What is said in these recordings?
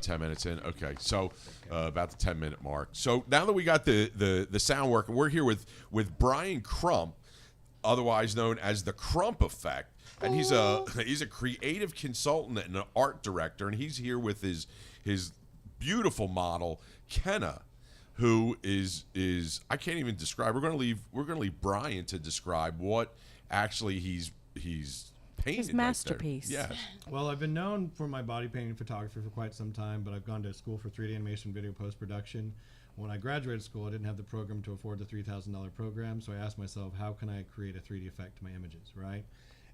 10 minutes in. Okay, so about the 10-minute mark. So now that we got the sound working, we're here with Brian Crump, otherwise known as the Crump Effect, and he's a creative consultant and an art director, and he's here with his beautiful model Kenna, who is I can't even describe. We're gonna leave Brian to describe what actually he's painted. His masterpiece. Right. Yes. Well, I've been known for my body painting photography for quite some time, but I've gone to school for 3D animation video post-production. When I graduated school, I didn't have the program to afford the $3,000 program, so I asked myself, how can I create a 3D effect to my images, right?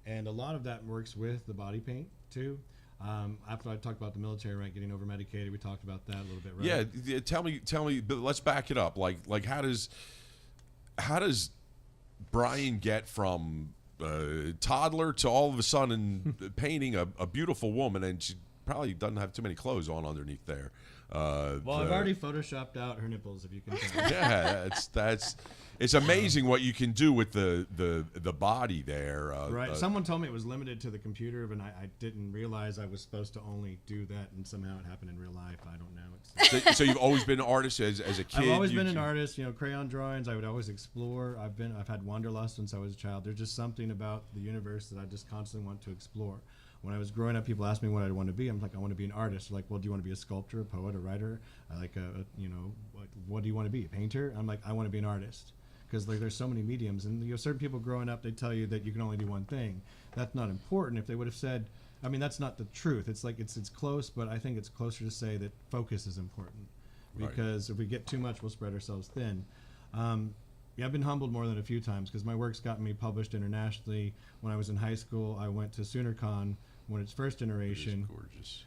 And a lot of that works with the body paint, too. After I talked about the military rank getting over-medicated, we talked about that a little bit, right? Yeah, tell me, but let's back it up. Like how does Brian get from toddler to all of a sudden painting a beautiful woman, and she probably doesn't have too many clothes on underneath there. Well, I've already photoshopped out her nipples, if you can tell. Yeah, it's amazing what you can do with the body there. Right. Someone told me it was limited to the computer, but I didn't realize I was supposed to only do that, and somehow it happened in real life. I don't know. So you've always been an artist as a kid? I've always been an artist. Crayon drawings. I would always explore. I've had wanderlust since I was a child. There's just something about the universe that I just constantly want to explore. When I was growing up, people asked me what I want to be. I'm like, I want to be an artist. They're like, well, do you want to be a sculptor, a poet, a writer? What do you want to be? A painter? I'm like, I want to be an artist. Because there's so many mediums, and certain people growing up, they tell you that you can only do one thing. That's not important. If they would have said, I mean, that's not the truth. It's like it's close, but I think it's closer to say that focus is important, because if we get too much, we'll spread ourselves thin. Yeah, I've been humbled more than a few times because my work's gotten me published internationally. When I was in high school, I went to SoonerCon when its first iteration. It is gorgeous.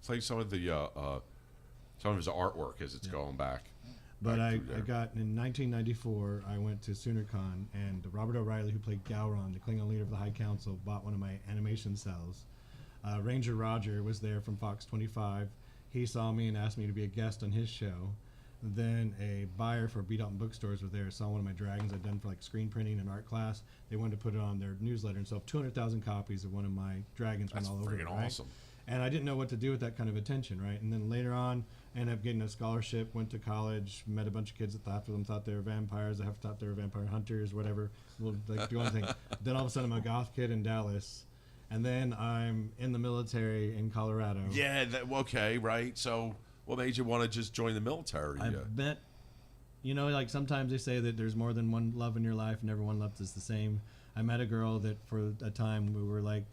Play some of his artwork as it's going back. But I got in 1994. I went to SoonerCon, and Robert O'Reilly, who played Gowron, the Klingon leader of the High Council, bought one of my animation cells. Ranger Roger was there from Fox 25. He saw me and asked me to be a guest on his show. Then a buyer for Beat Out Bookstores was there, saw one of my dragons I'd done for like screen printing and art class. They wanted to put it on their newsletter and sell 200,000 copies of one of my dragons. That's all over it, right? Awesome. And I didn't know what to do with that kind of attention, right? And then later on, I ended up getting a scholarship, went to college, met a bunch of kids that thought they were vampires, I thought they were vampire hunters, whatever. We'll do anything. Then all of a sudden I'm a goth kid in Dallas. And then I'm in the military in Colorado. Yeah, okay, right. So what made you want to just join the military? I met, like sometimes they say that there's more than one love in your life, and everyone love is the same. I met a girl that for a time we were like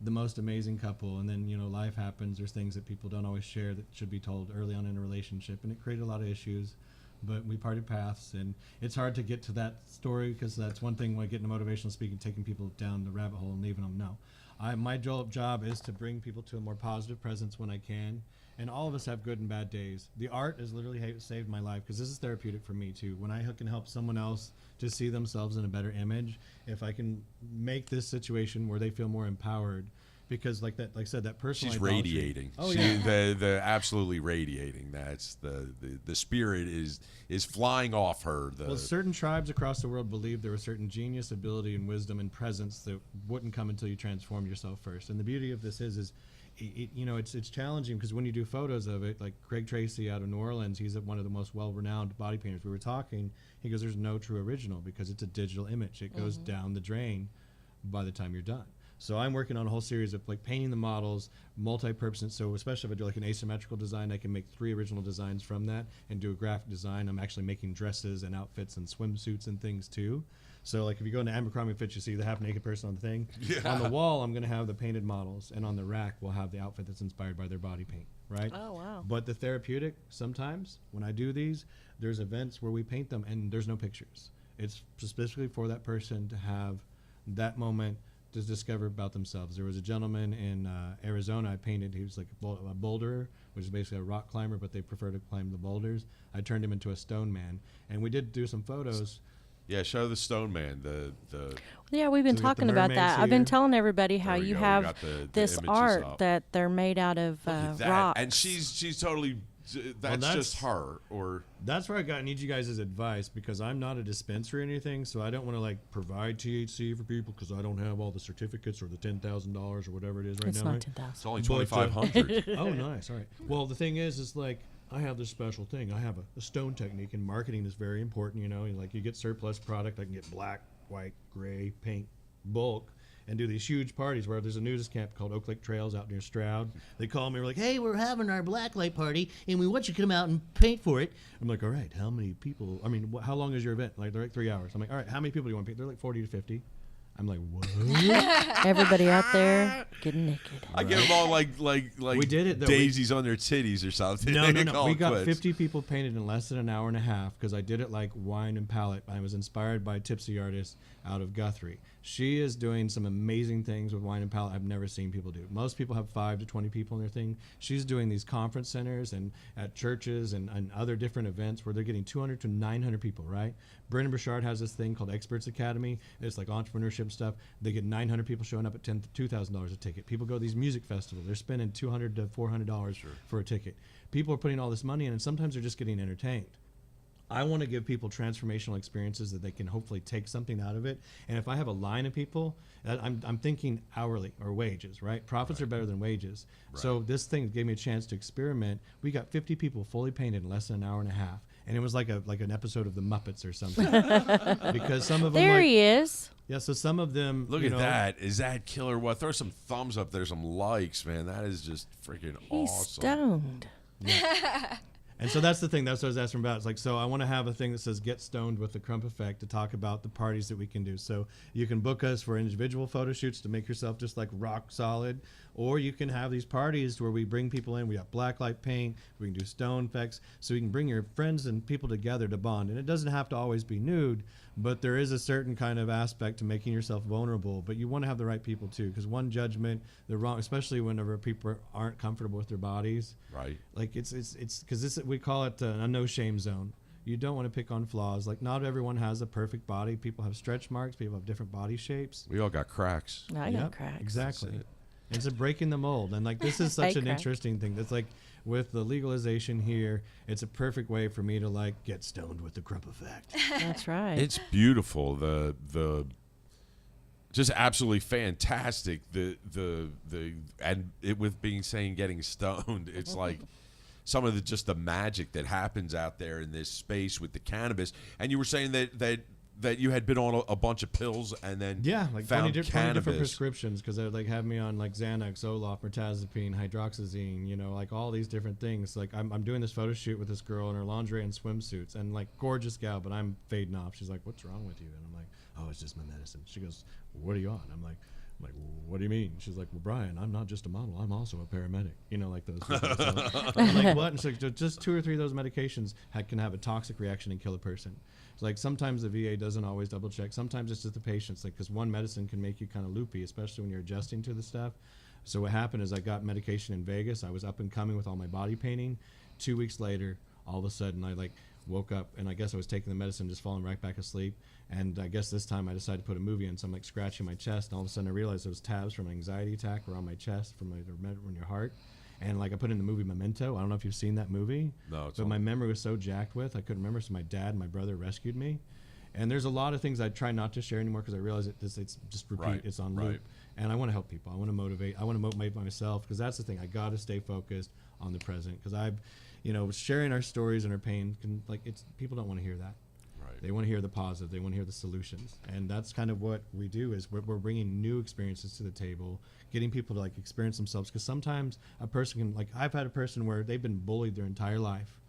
the most amazing couple, and then life happens. There's things that people don't always share that should be told early on in a relationship, and it created a lot of issues. But we parted paths, and it's hard to get to that story because that's one thing when I get into motivational speaking, taking people down the rabbit hole and leaving them. No, my job is to bring people to a more positive presence when I can. And all of us have good and bad days. The art has literally saved my life because this is therapeutic for me too. When I can help someone else to see themselves in a better image, if I can make this situation where they feel more empowered, because like I said, that person. She's radiating. Oh yeah, the absolutely radiating. That's the spirit is flying off her. Well, certain tribes across the world believe there was certain genius, ability, and wisdom and presence that wouldn't come until you transformed yourself first. And the beauty of this is. It's challenging because when you do photos of it, like Craig Tracy out of New Orleans, he's one of the most well-renowned body painters. We were talking, he goes, there's no true original because it's a digital image. It goes down the drain by the time you're done. So I'm working on a whole series of like painting the models, multi-purpose. So especially if I do like an asymmetrical design, I can make 3 original designs from that and do a graphic design. I'm actually making dresses and outfits and swimsuits and things too. So like if you go into Abercrombie & Fitch, you see the half-naked person on the thing. Yeah. On the wall, I'm going to have the painted models, and on the rack, we'll have the outfit that's inspired by their body paint, right? Oh, wow. But the therapeutic, sometimes when I do these, there's events where we paint them, and there's no pictures. It's specifically for that person to have that moment to discover about themselves. There was a gentleman in Arizona I painted. He was like a boulderer, which is basically a rock climber, but they prefer to climb the boulders. I turned him into a stone man, and we did do some photos. Yeah, show the stone man. Yeah, we've been talking about that. Here. I've been telling everybody how you have the this art that they're made out of rock. And she's totally that's just her, or that's where I need you guys' advice, because I'm not a dispenser or anything, so I don't want to like provide THC for people because I don't have all the certificates or the $10,000 or whatever it is right It's now. not Right? 10,000. it's only 2,500. Oh, nice. All right. Well, the thing is like I have this special thing. I have a stone technique, and marketing is very important. You know, like you get surplus product. I can get black, white, gray, pink, bulk, and do these huge parties where there's a nudist camp called Oak Lake Trails out near Stroud. They call me, we're like, hey, we're having our blacklight party, and we want you to come out and paint for it. I'm like, all right, how many people? I mean, how long is your event? Like, they're like 3 hours. I'm like, all right, how many people do you want to paint? They're like 40 to 50. I'm like, what? Everybody out there getting naked. I get them all like We did it, though. daisies on their titties or something. No. We got 50 people painted in less than an hour and a half because I did it like wine and palette. I was inspired by a Tipsy artist out of Guthrie. She is doing some amazing things with wine and palette I've never seen people do. Most people have 5 to 20 people in their thing. She's doing these conference centers and at churches and other different events where they're getting 200 to 900 people, right? Brendan Burchard has this thing called Experts Academy. It's like entrepreneurship stuff. They get 900 people showing up at $2,000 a ticket. People go to these music festivals. They're spending $200 to $400 for a ticket. People are putting all this money in, and sometimes they're just getting entertained. I want to give people transformational experiences that they can hopefully take something out of it. And if I have a line of people, I'm thinking hourly or wages, right? Profits are better than wages. Right. So this thing gave me a chance to experiment. We got 50 people fully painted in less than an hour and a half. And it was like an episode of The Muppets or something. Because some of them there he is. Yeah, so some of them. Look at that. Is that killer? What? Throw some thumbs up there, some likes, man. That is just freaking He's awesome. stoned. Yeah. And so that's the thing. That's what I was asking about. It's like, so I want to have a thing that says "Get Stoned with the Crump Effect" to talk about the parties that we can do. So you can book us for individual photo shoots to make yourself just like rock solid, or you can have these parties where we bring people in. We got blacklight paint. We can do stone effects, so you can bring your friends and people together to bond. And it doesn't have to always be nude, but there is a certain kind of aspect to making yourself vulnerable. But you want to have the right people too, because one judgment, the wrong, especially whenever people aren't comfortable with their bodies. Right. Like it's because this, we call it a no shame zone. You don't want to pick on flaws. Like not everyone has a perfect body. People have stretch marks. People have different body shapes. We all got cracks. I got cracks. Exactly. It's a breaking the mold. And like this is such an interesting thing. That's like with the legalization here, it's a perfect way for me to like get stoned with the Crump Effect. That's right. It's beautiful. The just absolutely fantastic. The and it with being saying getting stoned, it's like some of the magic that happens out there in this space with the cannabis. And you were saying that you had been on a bunch of pills and then like found 20 cannabis. different prescriptions, because they would like have me on like Xanax, Zoloft, mirtazapine, hydroxyzine, you know, like all these different things. Like I'm doing this photo shoot with this girl in her lingerie and swimsuits, and like gorgeous gal, but I'm fading off. She's like, "What's wrong with you?" And I'm like, "Oh, it's just my medicine." She goes, "What are you on?" I'm like, what do you mean? She's like, "Well, Brian, I'm not just a model. I'm also a paramedic." You know, like those. So I'm like, what? And she's like, just 2 or 3 of those medications can have a toxic reaction and kill a person. It's like sometimes the VA doesn't always double check. Sometimes it's just the patient's like, because one medicine can make you kind of loopy, especially when you're adjusting to the stuff. So what happened is I got medication in Vegas. I was up and coming with all my body painting. 2 weeks later, all of a sudden I like woke up, and I guess I was taking the medicine, just falling right back asleep. And I guess this time I decided to put a movie in, so I'm like scratching my chest, and all of a sudden I realized those tabs from an anxiety attack were on my chest from your heart. And like I put in the movie Memento. I don't know if you've seen that movie. No, but my memory was so jacked with, I couldn't remember. So my dad and my brother rescued me. And there's a lot of things I try not to share anymore because I realize it's just repeat. Right, It's on right. loop. And I want to help people. I want to motivate. I want to motivate myself, because that's the thing. I got to stay focused on the present, because sharing our stories and our pain can people don't want to hear that. Right. They want to hear the positive. They want to hear the solutions. And that's kind of what we do, is we're bringing new experiences to the table, getting people to like experience themselves. Because sometimes a person can, like, I've had a person where they've been bullied their entire life,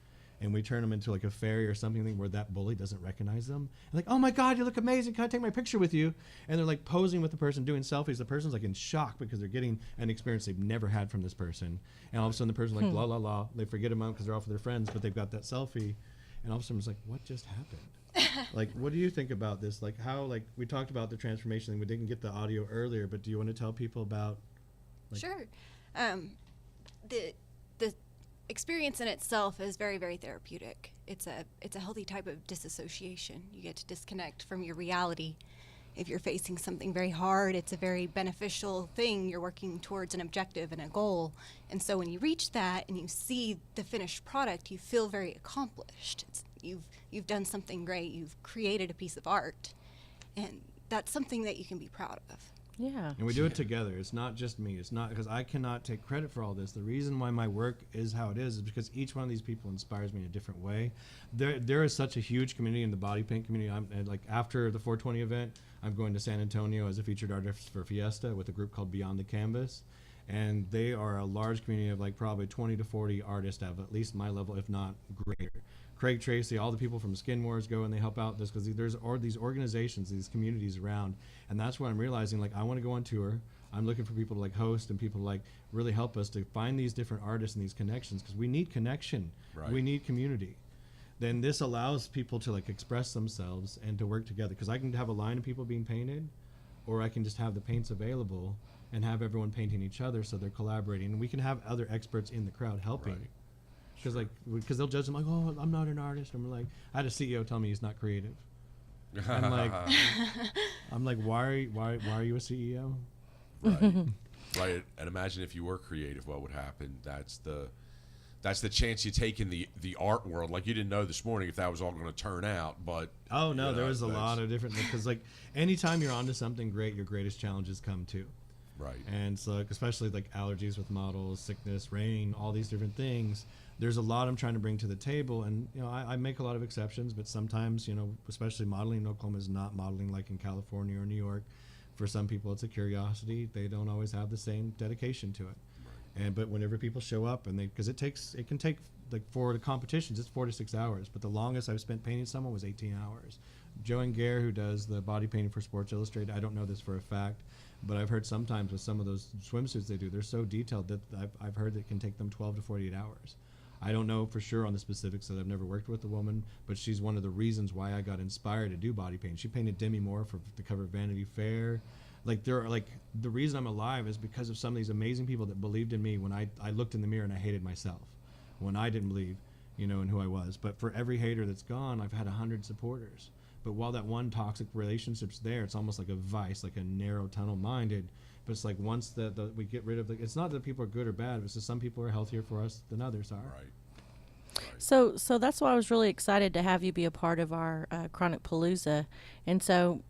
and we turn them into like a fairy or something where that bully doesn't recognize them. And like, "Oh my God, you look amazing. Can I take my picture with you?" And they're like posing with the person, doing selfies. The person's like in shock because they're getting an experience they've never had from this person. And all of a sudden the person's like, la la la. They forget them out because they're off with their friends, but they've got that selfie. And all of a sudden it's like, what just happened? Like, what do you think about this? Like how, like we talked about the transformation thing. We didn't get the audio earlier, but do you want to tell people about? Sure. The experience in itself is very, very therapeutic. It's a healthy type of disassociation. You get to disconnect from your reality if you're facing something very hard, it's a very beneficial thing. You're working towards an objective and a goal. And so when you reach that and you see the finished product, you feel very accomplished. You've done something great. You've created a piece of art. And that's something that you can be proud of. Yeah. And we do it together. It's not just me. It's not because I cannot take credit for all this. The reason why my work is how it is because each one of these people inspires me in a different way. There is such a huge community in the body paint community. And like after the 420 event, I'm going to San Antonio as a featured artist for Fiesta with a group called Beyond the Canvas. And they are a large community of like probably 20 to 40 artists of at least my level, if not greater. Craig Tracy, all the people from Skin Wars go and they help out this because there's these organizations, these communities around, and that's what I'm realizing. Like I want to go on tour. I'm looking for people to like host and people to like really help us to find these different artists and these connections because we need connection. Right. We need community. Then this allows people to like express themselves and to work together because I can have a line of people being painted, or I can just have the paints available and have everyone painting each other so they're collaborating, and we can have other experts in the crowd helping. Right. Because they'll judge them like, oh, I'm not an artist. I'm like, I had a CEO tell me he's not creative. I'm like, why are you a CEO? Right. Right. And imagine if you were creative, what would happen? That's the chance you take in the art world. Like you didn't know this morning if that was all going to turn out, but oh no, there was a lot of different because like anytime you're onto something great, your greatest challenges come too. Right. And so like, especially like allergies with models, sickness, rain, all these different things. There's a lot I'm trying to bring to the table, and I make a lot of exceptions, but sometimes especially modeling in Oklahoma is not modeling like in California or New York. For some people, it's a curiosity. They don't always have the same dedication to it. Right. But whenever people show up, and because it can take like for the competitions, it's 4 to 6 hours. But the longest I've spent painting someone was 18 hours. Joanne Gare, who does the body painting for Sports Illustrated, I don't know this for a fact, but I've heard sometimes with some of those swimsuits they do, they're so detailed that I've heard it can take them 12 to 48 hours. I don't know for sure on the specifics that I've never worked with a woman, but she's one of the reasons why I got inspired to do body paint. She painted Demi Moore for the cover of Vanity Fair. Like the reason I'm alive is because of some of these amazing people that believed in me when I looked in the mirror and I hated myself, when I didn't believe, in who I was. But for every hater that's gone, I've had 100 supporters. But while that one toxic relationship's there, it's almost like a vice, like a narrow tunnel-minded. But it's like once we get rid of it's not that people are good or bad. It's just some people are healthier for us than others are. Right. So that's why I was really excited to have you be a part of our Chronic Palooza. And so,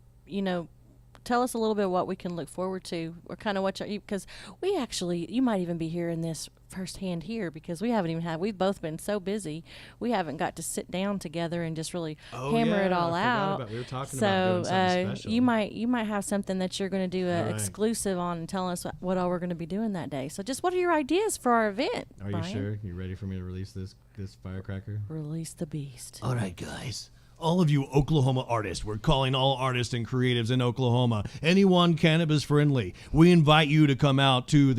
tell us a little bit what we can look forward to, or kind of because you might even be hearing this firsthand here because we've both been so busy, we haven't got to sit down together and just really hammer it all out. We were talking about doing something special. you might have something that you're going to do exclusive on and tell us what all we're going to be doing that day. So just what are your ideas for our event? Are Brian? you sure? You ready for me to release this firecracker? Release the beast. All right, guys. All of you Oklahoma artists, we're calling all artists and creatives in Oklahoma, anyone cannabis friendly. We invite you to come out to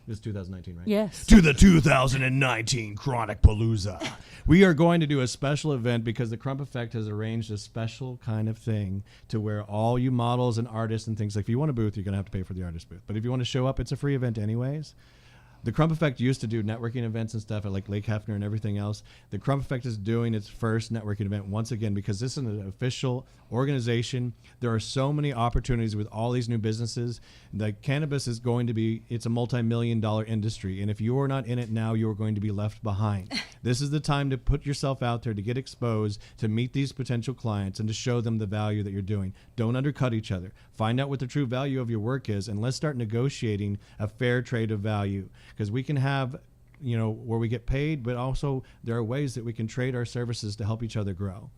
It's 2019, right? Yes. to the 2019 Chronic Palooza. We are going to do a special event because the Crump Effect has arranged a special kind of thing to where all you models and artists and things, like if you want a booth, you're going to have to pay for the artist booth. But if you want to show up, it's a free event anyways. The Crump Effect used to do networking events and stuff at like Lake Hefner and everything else. The Crump Effect is doing its first networking event once again because this is an official organization. There are so many opportunities with all these new businesses. The cannabis is going to be, it's a multi-million-dollar industry. And if you are not in it now, you are going to be left behind. This is the time to put yourself out there, to get exposed, to meet these potential clients, and to show them the value that you're doing. Don't undercut each other. Find out what the true value of your work is, and let's start negotiating a fair trade of value. Because we can have, where we get paid, but also there are ways that we can trade our services to help each other grow.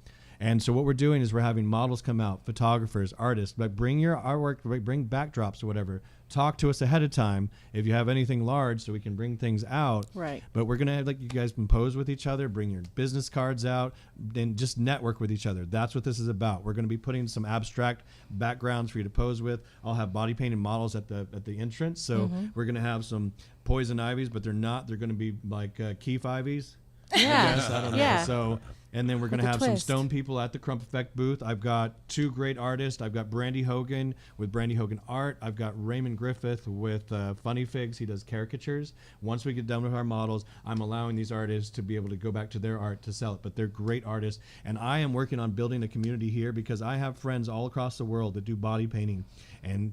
And so what we're doing is we're having models come out, photographers, artists, but bring your artwork, bring backdrops or whatever. Talk to us ahead of time if you have anything large so we can bring things out. Right. But we're going to have you guys compose with each other, bring your business cards out, and just network with each other. That's what this is about. We're going to be putting some abstract backgrounds for you to pose with. I'll have body painted models at the entrance. So we're going to have some poison ivies, but they're not. They're going to be like keef ivies. Yeah. Yes, I don't know. Yeah. So, and then we're going to With a have some twist. stone people at the Crump Effect booth. I've got 2 great artists. I've got Brandy Hogan with Brandy Hogan Art. I've got Raymond Griffith with Funny Figs. He does caricatures. Once we get done with our models, I'm allowing these artists to be able to go back to their art to sell it. But they're great artists. And I am working on building a community here because I have friends all across the world that do body painting. And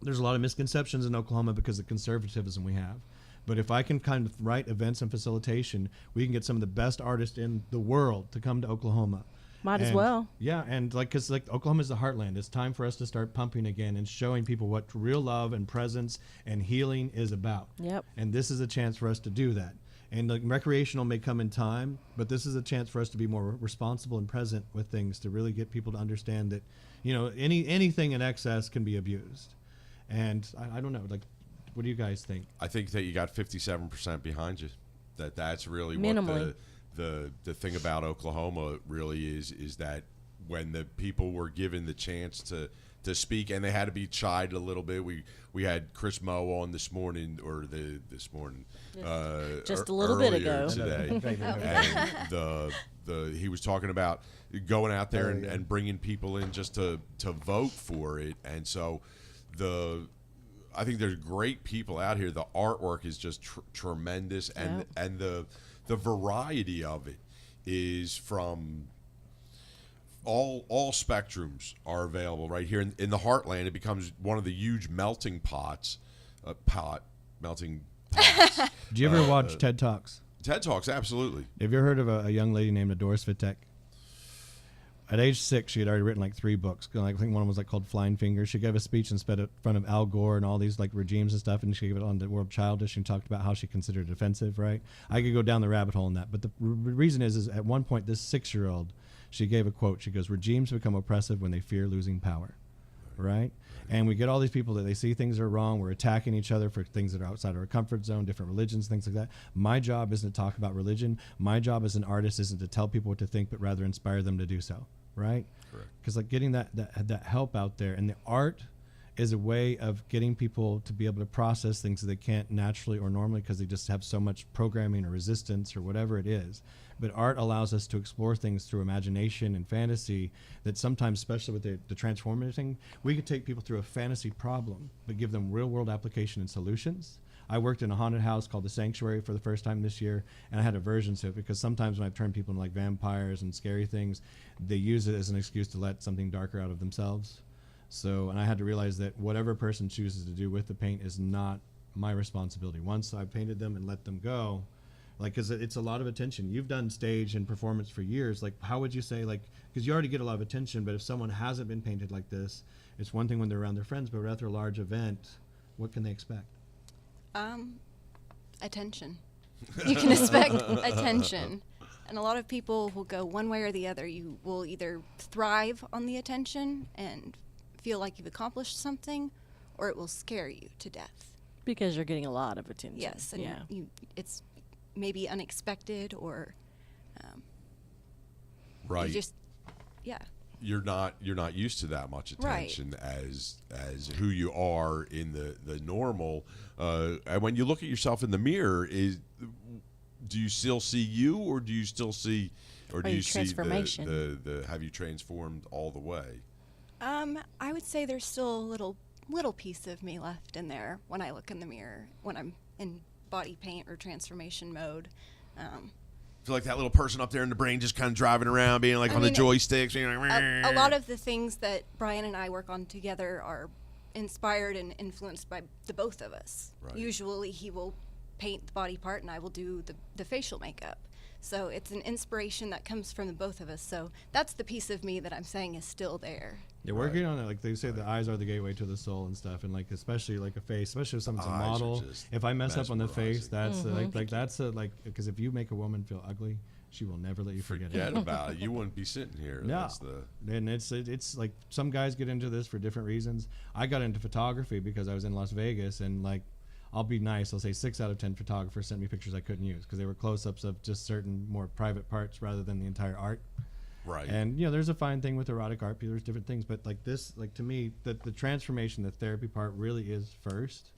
there's a lot of misconceptions in Oklahoma because of conservatism we have. But if I can kind of write events and facilitation, we can get some of the best artists in the world to come to Oklahoma. Might as And, well. Yeah, and because Oklahoma is the heartland. It's time for us to start pumping again and showing people what real love and presence and healing is about. Yep. And this is a chance for us to do that. And recreational may come in time, but this is a chance for us to be more responsible and present with things to really get people to understand that, anything in excess can be abused. And I don't know, what do you guys think? I think that you got 57% behind you. That's really Minimally. what the thing about Oklahoma really is that when the people were given the chance to speak, and they had to be chided a little bit. We had Chris Moe on this morning, Just a little bit earlier ago. today, and he was talking about going out there and bringing people in just to vote for it, and so I think there's great people out here. The artwork is just tremendous, and the variety of it is from all spectrums are available right here in the heartland. It becomes one of the huge melting pots. Melting pots. Do you ever watch TED Talks? TED Talks, absolutely. Have you ever heard of a young lady named Doris Vitek? At age 6, she had already written 3 books. I think one was called Flying Fingers. She gave a speech and sped it in front of Al Gore and all these regimes and stuff, and she gave it on the World Childish and talked about how she considered it offensive, right? I could go down the rabbit hole in that. But the reason is at one point, this 6-year-old, she gave a quote. She goes, "Regimes become oppressive when they fear losing power," right? And we get all these people that they see things are wrong. We're attacking each other for things that are outside our comfort zone, different religions, things like that. My job isn't to talk about religion. My job as an artist isn't to tell people what to think, but rather inspire them to do so, right? Because getting that help out there, and the art is a way of getting people to be able to process things that they can't naturally or normally because they just have so much programming or resistance or whatever it is. But art allows us to explore things through imagination and fantasy that sometimes, especially with the transformative thing, we could take people through a fantasy problem but give them real world application and solutions. I worked in a haunted house called The Sanctuary for the first time this year, and I had aversions to it because sometimes when I've turned people into vampires and scary things, they use it as an excuse to let something darker out of themselves. So, and I had to realize that whatever a person chooses to do with the paint is not my responsibility. Once I've painted them and let them go, because it's a lot of attention. You've done stage and performance for years. How would you say, because you already get a lot of attention, but if someone hasn't been painted like this, it's one thing when they're around their friends, but after a large event, what can they expect? Attention. You can expect attention. And a lot of people will go one way or the other. You will either thrive on the attention and feel like you've accomplished something, or it will scare you to death. Because you're getting a lot of attention. Yes, and yeah. it's maybe unexpected, or Right. you just, yeah. You're not used to that much attention as who you are in the normal. And when you look at yourself in the mirror, do you still see you, or do you still see, or do you see the have you transformed all the way? I would say there's still a little piece of me left in there when I look in the mirror when I'm in body paint or transformation mode. I feel like that little person up there in the brain just kind of driving around, being on the joysticks. A lot of the things that Brian and I work on together are inspired and influenced by the both of us. Right. Usually he will paint the body part and I will do the facial makeup. So it's an inspiration that comes from the both of us. So that's the piece of me that I'm saying is still there. Yeah, working on it. Like they say, the eyes are the gateway to the soul and stuff, and especially a face, especially if someone's a Eyes are model. just If I mess up on the face, mesmerizing. that's because if you make a woman feel ugly, she will never let you forget Forget it. about it. You wouldn't be sitting here. No, That's and it's like some guys get into this for different reasons. I got into photography because I was in Las Vegas, and I'll be nice. I'll say 6 out of 10 photographers sent me pictures I couldn't use because they were close-ups of just certain more private parts rather than the entire art. right. And there's a fine thing with erotic art. There's different things, but this, to me, the transformation, the therapy part really is first.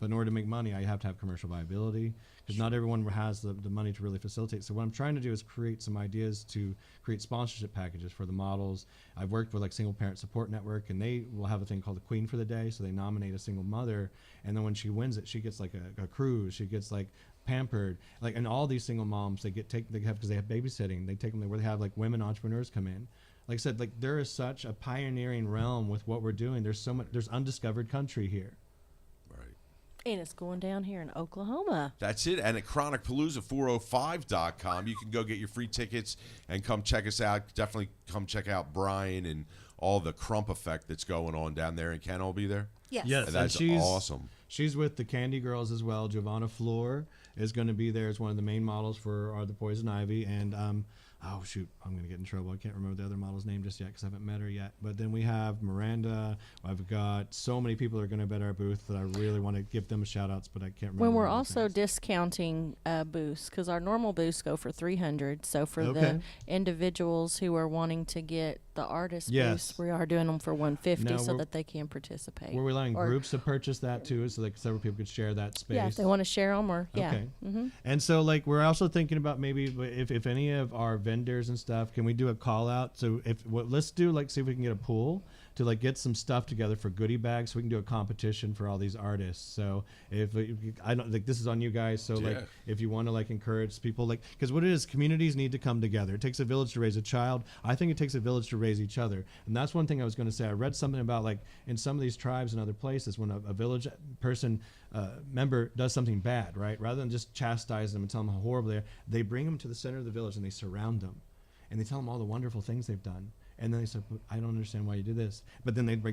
But in order to make money, I have to have commercial viability, because not everyone has the money to really facilitate. So what I'm trying to do is create some ideas to create sponsorship packages for the models. I've worked with like Single Parent Support Network, and they will have a thing called the Queen for the Day. So they nominate a single mother, and then when she wins it, she gets like a cruise. She gets like pampered, like, and all these single moms, they have because they have babysitting. They take them where they have like women entrepreneurs come in. Like I said, like there is such a pioneering realm with what we're doing. There's so much. There's undiscovered country here. Right. And it's going down here in Oklahoma. That's it. And at chronicpalooza405.com, you can go get your free tickets and come check us out. Definitely come check out Brian and all the Crump effect that's going on down there. And Ken will be there? Yes. Yes. And that's she's awesome. She's with the Candy Girls as well. Giovanna Floor is going to be there as one of the main models for the Poison Ivy. And oh shoot, I'm going to get in trouble. I can't remember the other model's name just yet because I haven't met her yet. But then we have Miranda. I've got so many people that are going to be at our booth that I really want to give them shout outs, but I can't remember. When we're all the also names. discounting booths, because our normal booths go for $300. So for Okay. the individuals who are wanting to get the artist Yes. booths, we are doing them for $150 Now so we're- that they can participate. Were we allowing Or- groups to purchase that too, so like several people could share that space? Yeah, if they want to share them, or yeah. Okay. Mm-hmm. And so, like, we're also thinking about maybe if any of our vendors and stuff, can we do a call out? So let's do like, see if we can get a pool to like get some stuff together for goodie bags, so we can do a competition for all these artists. So if I don't like, this is on you guys. So Yeah. like, if you want to like encourage people, like, because what it is, communities need to come together. It takes a village to raise a child. I think it takes a village to raise each other. And that's one thing I was going to say. I read something about like in some of these tribes and other places, when a village person member does something bad, right? Rather than just chastise them and tell them how horrible they bring them to the center of the village and they surround them. And they tell them all the wonderful things they've done. And then they say, "But I don't understand why you did this." But then they break